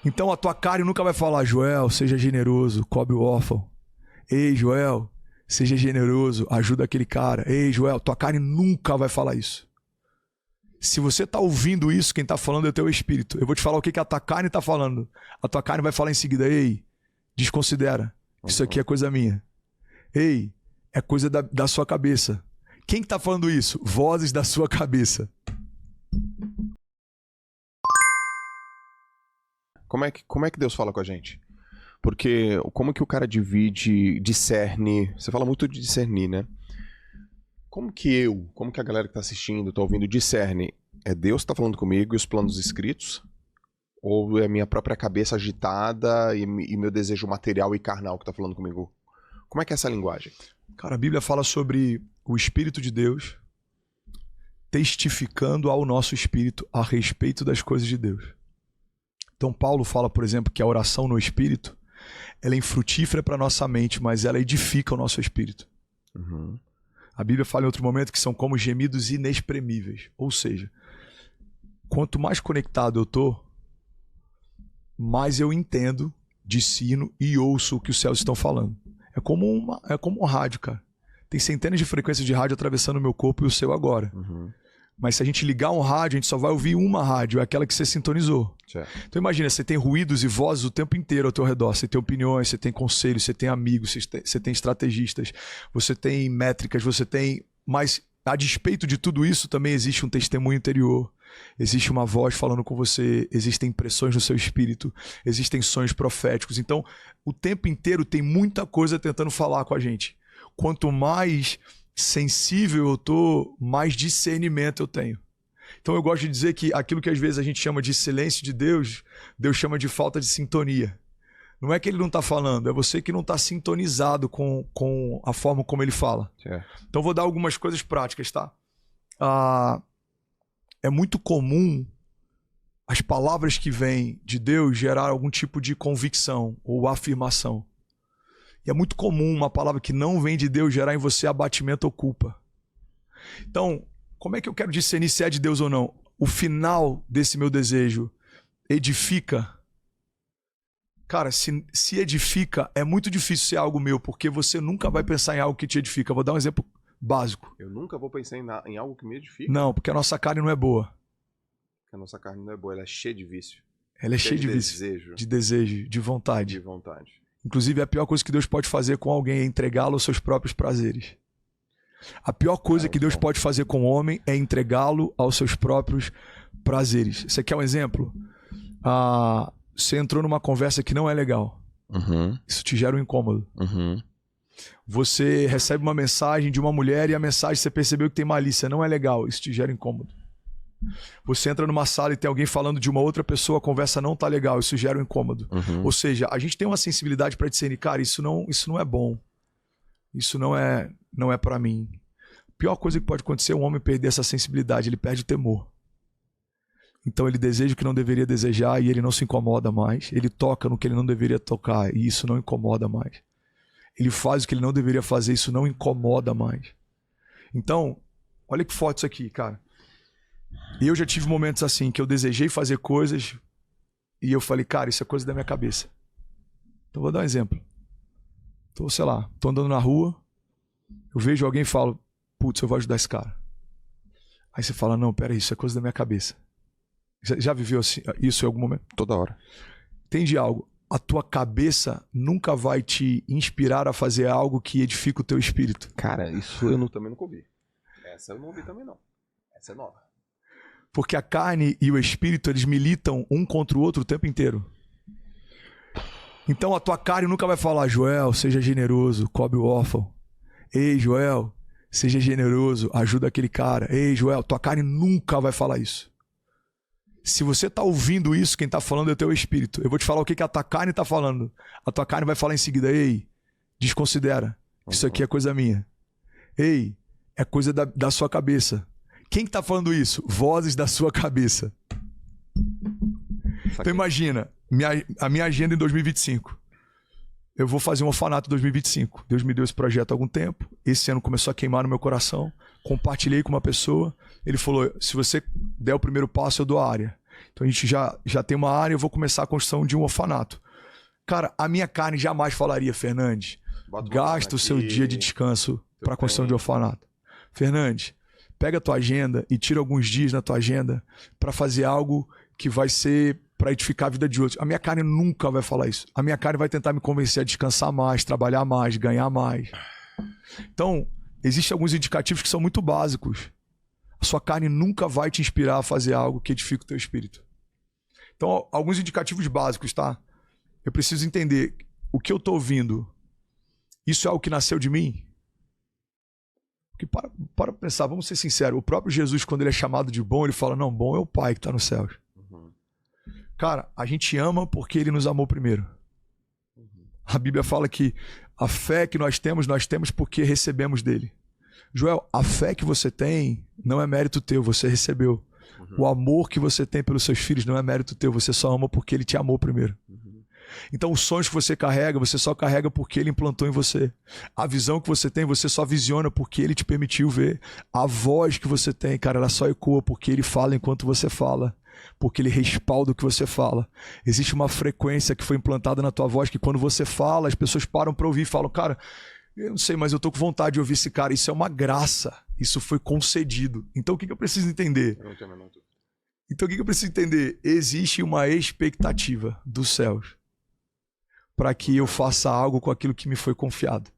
Então a tua carne nunca vai falar, Joel, seja generoso, cobre o órfão. Ei, Joel, seja generoso, ajuda aquele cara. Ei, Joel, tua carne nunca vai falar isso. Se você está ouvindo isso, quem está falando é o teu espírito. Eu vou te falar o que a tua carne está falando. A tua carne vai falar em seguida, ei, desconsidera, isso aqui é coisa minha. Ei, é coisa da sua cabeça. Quem está falando isso? Vozes da sua cabeça. Como é que Deus fala com a gente? Porque como que o cara discerne? Você fala muito de discernir, né? Como que a galera que tá assistindo, tá ouvindo, discerne? É Deus que tá falando comigo e os planos escritos? Ou é a minha própria cabeça agitada e meu desejo material e carnal que tá falando comigo? Como é que é essa linguagem? Cara, a Bíblia fala sobre o Espírito de Deus testificando ao nosso espírito a respeito das coisas de Deus. Então Paulo fala, por exemplo, que a oração no Espírito, ela é infrutífera para nossa mente, mas ela edifica o nosso espírito. Uhum. A Bíblia fala em outro momento que são como gemidos inexprimíveis. Ou seja, quanto mais conectado eu tô, mais eu entendo, discerno e ouço o que os céus estão falando. É como um rádio, cara. Tem centenas de frequências de rádio atravessando o meu corpo e o seu agora. Uhum. Mas se a gente ligar um rádio, a gente só vai ouvir uma rádio, é aquela que você sintonizou. Certo. Então imagina, você tem ruídos e vozes o tempo inteiro ao teu redor. Você tem opiniões, você tem conselhos, você tem amigos, você tem estrategistas, você tem métricas, você tem... Mas a despeito de tudo isso, também existe um testemunho interior. Existe uma voz falando com você, existem impressões no seu espírito, existem sonhos proféticos. Então, o tempo inteiro tem muita coisa tentando falar com a gente. Quanto mais sensível eu tô, mais discernimento eu tenho. Então eu gosto de dizer que aquilo que às vezes a gente chama de silêncio de Deus, Deus chama de falta de sintonia. Não é que ele não está falando, é você que não está sintonizado com a forma como ele fala. Então vou dar algumas coisas práticas, tá? É muito comum as palavras que vêm de Deus gerar algum tipo de convicção ou afirmação. E é muito comum uma palavra que não vem de Deus gerar em você abatimento ou culpa. Então, como é que eu quero discernir se é de Deus ou não? O final desse meu desejo edifica. Cara, se edifica, é muito difícil ser algo meu, porque você nunca vai pensar em algo que te edifica. Vou dar um exemplo básico. Eu nunca vou pensar em algo que me edifica? Não, porque a nossa carne não é boa. Porque a nossa carne não é boa, ela é cheia de vício. Ela é cheia de vício. De desejo, de vontade. De vontade. Inclusive, a pior coisa que Deus pode fazer com alguém é entregá-lo aos seus próprios prazeres. A pior coisa que Deus pode fazer com o homem é entregá-lo aos seus próprios prazeres. Você quer um exemplo? Você entrou numa conversa que não é legal. Uhum. Isso te gera um incômodo. Uhum. Você recebe uma mensagem de uma mulher e a mensagem você percebeu que tem malícia. Não é legal. Isso te gera incômodo. Você entra numa sala e tem alguém falando de uma outra pessoa, a conversa não tá legal, isso gera um incômodo. Uhum. Ou seja, a gente tem uma sensibilidade para discernir, cara, isso não é bom. Isso não é para mim. A pior coisa que pode acontecer é um homem perder essa sensibilidade, ele perde o temor. Então ele deseja o que não deveria desejar e ele não se incomoda mais. Ele toca no que ele não deveria tocar e isso não incomoda mais. Ele faz o que ele não deveria fazer, isso não incomoda mais. Então, olha que forte isso aqui, cara. E eu já tive momentos assim, que eu desejei fazer coisas e eu falei, cara, isso é coisa da minha cabeça. Então vou dar um exemplo. Tô andando na rua, eu vejo alguém e falo, putz, eu vou ajudar esse cara. Aí você fala, não, peraí, isso é coisa da minha cabeça. Já viveu isso em algum momento? Toda hora. Entende algo? A tua cabeça nunca vai te inspirar a fazer algo que edifica o teu espírito. Cara, isso eu também nunca ouvi. Essa eu não ouvi também não. Essa é nova. Porque a carne e o espírito, eles militam um contra o outro o tempo inteiro. Então a tua carne nunca vai falar, Joel, seja generoso, cobre o órfão. Ei, Joel, seja generoso, ajuda aquele cara. Ei, Joel, tua carne nunca vai falar isso. Se você está ouvindo isso, quem está falando é o teu espírito. Eu vou te falar o que a tua carne está falando. A tua carne vai falar em seguida, ei, desconsidera, isso aqui é coisa minha. Ei, é coisa da sua cabeça. Quem está falando isso? Vozes da sua cabeça. Então imagina, a minha agenda em 2025. Eu vou fazer um orfanato em 2025. Deus me deu esse projeto há algum tempo. Esse ano começou a queimar no meu coração. Compartilhei com uma pessoa. Ele falou, se você der o primeiro passo, eu dou a área. Então a gente já tem uma área, eu vou começar a construção de um orfanato. Cara, a minha carne jamais falaria, Fernandes, gasta o seu dia de descanso para a construção de orfanato. Fernandes, pega a tua agenda e tira alguns dias na tua agenda para fazer algo que vai ser para edificar a vida de outros. A minha carne nunca vai falar isso. A minha carne vai tentar me convencer a descansar mais, trabalhar mais, ganhar mais. Então, existem alguns indicativos que são muito básicos. A sua carne nunca vai te inspirar a fazer algo que edifique o teu espírito. Então, alguns indicativos básicos, tá? Eu preciso entender o que eu tô ouvindo. Isso é algo que nasceu de mim? Porque para pensar, vamos ser sinceros. O próprio Jesus, quando ele é chamado de bom, ele fala, não, bom é o Pai que está nos céus. Cara, a gente ama porque ele nos amou primeiro. A Bíblia fala que a fé que nós temos porque recebemos dele. Joel, a fé que você tem não é mérito teu, você recebeu. O amor que você tem pelos seus filhos não é mérito teu, você só ama porque ele te amou primeiro. Então os sonhos que você carrega, você só carrega porque ele implantou em você. A visão que você tem, você só visiona porque ele te permitiu ver. A voz que você tem, cara, ela só ecoa porque ele fala enquanto você fala. Porque ele respalda o que você fala. Existe uma frequência que foi implantada na tua voz que quando você fala, as pessoas param para ouvir e falam, cara, eu não sei, mas eu tô com vontade de ouvir esse cara. Isso é uma graça. Isso foi concedido. Então o que eu preciso entender? Então o que eu preciso entender? Existe uma expectativa dos céus para que eu faça algo com aquilo que me foi confiado.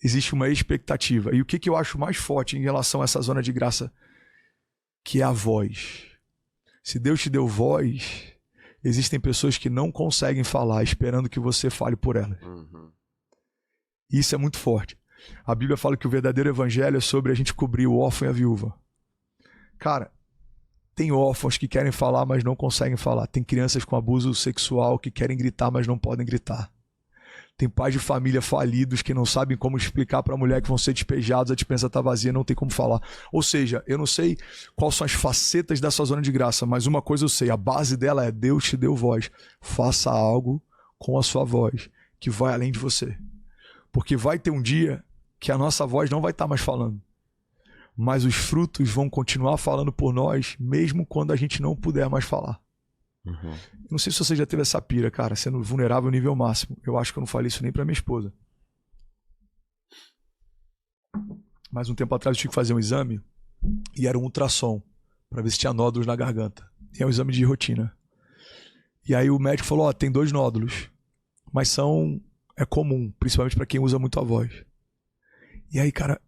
Existe uma expectativa. E o que eu acho mais forte em relação a essa zona de graça? Que é a voz. Se Deus te deu voz, existem pessoas que não conseguem falar esperando que você fale por elas. Isso é muito forte. A Bíblia fala que o verdadeiro evangelho é sobre a gente cobrir o órfão e a viúva. Cara, tem órfãos que querem falar, mas não conseguem falar. Tem crianças com abuso sexual que querem gritar, mas não podem gritar. Tem pais de família falidos que não sabem como explicar para a mulher que vão ser despejados, a despensa está vazia, não tem como falar. Ou seja, eu não sei quais são as facetas dessa zona de graça, mas uma coisa eu sei, a base dela é Deus te deu voz. Faça algo com a sua voz, que vai além de você. Porque vai ter um dia que a nossa voz não vai estar mais falando. Mas os frutos vão continuar falando por nós, mesmo quando a gente não puder mais falar. Não sei se você já teve essa pira, cara, sendo vulnerável ao nível máximo. Eu acho que eu não falei isso nem pra minha esposa. Mas um tempo atrás eu tive que fazer um exame e era um ultrassom pra ver se tinha nódulos na garganta. E é um exame de rotina. E aí o médico falou, ó, tem 2 nódulos, mas é comum, principalmente pra quem usa muito a voz. E aí, cara,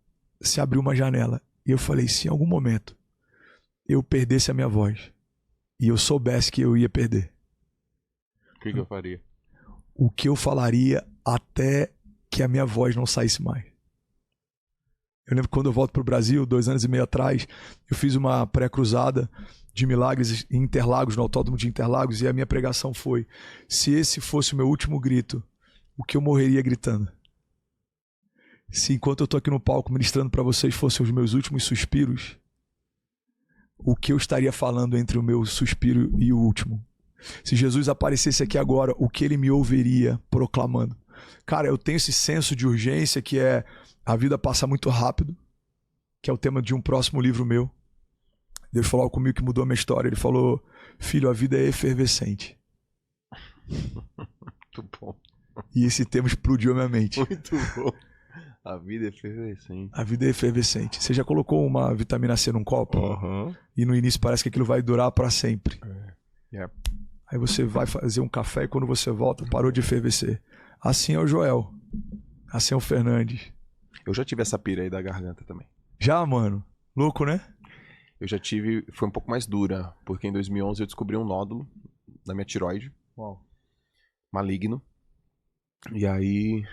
se abriu uma janela e eu falei, se em algum momento eu perdesse a minha voz e eu soubesse que eu ia perder, o que eu faria? O que eu falaria até que a minha voz não saísse mais. Eu lembro que quando eu volto pro Brasil, 2 anos e meio atrás, eu fiz uma pré-cruzada de milagres em Interlagos, no Autódromo de Interlagos, e a minha pregação foi, se esse fosse o meu último grito, o que eu morreria gritando? Se enquanto eu tô aqui no palco ministrando para vocês fossem os meus últimos suspiros, o que eu estaria falando entre o meu suspiro e o último? Se Jesus aparecesse aqui agora, o que ele me ouviria proclamando? Cara, eu tenho esse senso de urgência que é a vida passa muito rápido, que é o tema de um próximo livro meu. Deus falou comigo que mudou a minha história. Ele falou, filho, a vida é efervescente. Muito bom. E esse tema explodiu a minha mente. Muito bom. A vida é efervescente. A vida é efervescente. Você já colocou uma vitamina C num copo? E no início parece que aquilo vai durar para sempre. Aí você vai fazer um café e quando você volta, parou de efervescer. Assim é o Joel. Assim é o Fernandes. Eu já tive essa pira aí da garganta também. Já, mano? Louco, né? Eu já tive... Foi um pouco mais dura. Porque em 2011 eu descobri um nódulo na minha tireoide. Maligno. E aí...